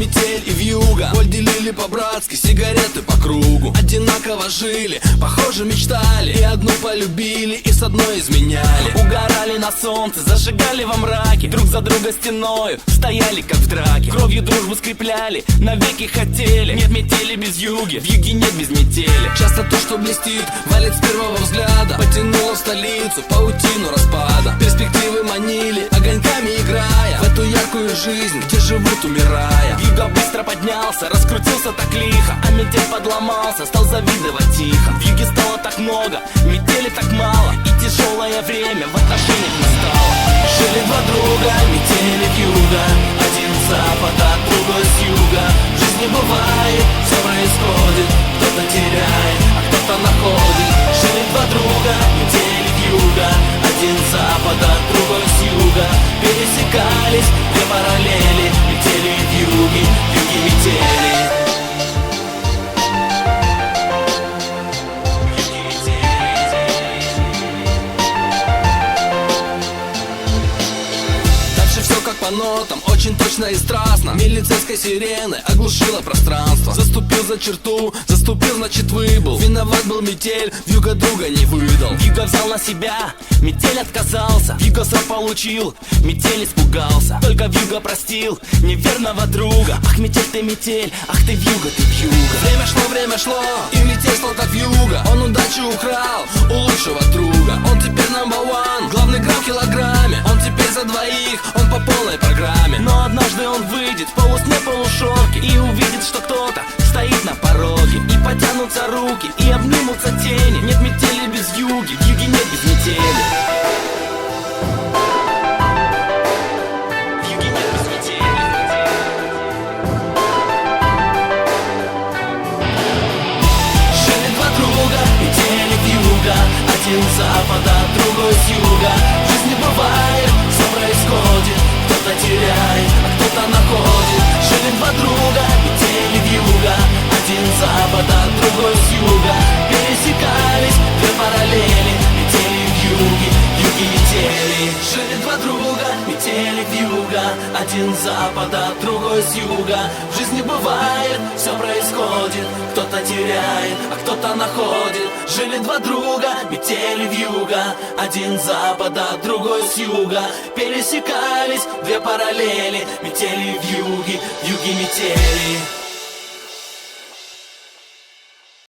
метель и вьюга. Боль делили по-братски, сигареты по кругу. Одинаково жили, похоже мечтали. И одну полюбили, и с одной изменяли. Угорали на солнце, зажигали во мраке. Друг за друга стеною, стояли как в драке. Кровью дружбу скрепляли, навеки хотели. Нет метели без юги, в юге нет без метели. Часто то, что блестит, валит с первого взгляда. Потянуло в столицу, паутину распада. Перспективы манили, огоньками играя в эту яркую жизнь, где живут, умирая. Вьюга быстро поднялся, раскрутился так лихо. А метель подломался, стал завидовать тихо. В юге стало так много, метели так мало. И тяжелое время в отношениях настало. Жили два друга, метели вьюга. Один с запада, другой с юга. В жизни бывает, все происходит. Кто-то теряет, а кто-то находит. Жили два друга, метели вьюга. Один с запада, другой с юга. Пересекались две параллели. Метели и вьюги, вьюги метели. По нотам, очень точно и страстно. Милицейской сирены оглушила пространство. Заступил за черту, заступил, значит выбыл. Виноват был метель, вьюга друга не выдал. Вьюга взял на себя, метель отказался. Вьюга срок получил, метель испугался. Только вьюга простил неверного друга. Ах, метель, ах ты вьюга, ты вьюга. Время шло, и метель стал как вьюга. Он удачу украл у лучшего друга. Он теперь number one, главный грамм в килограмме. Он теперь за двоих, он по полной программе. Но однажды он выйдет в полусне, полушорке и увидит, что кто-то стоит на пороге. И потянутся руки, и обнимутся тени. Нет метели без вьюги, в юге нет без метели. В юге нет без метели. Жили два друга, метели вьюга. Один с запада, другой с юга. В жизни бывает, все происходит. Кто-то теряет, а кто-то находит. Жили два друга, метели вьюга. Один с запада, другой с юга. Пересекались две параллели. Метели вьюги, вьюги метели. Жили два друга, метели вьюга. Один с запада, другой с юга. В жизни бывает, все происходит. Кто-то теряет, а кто-то находит. Жили два друга, метели вьюга. Один с запада, другой с юга. Пересекались две параллели. Метели вьюги, вьюги метели.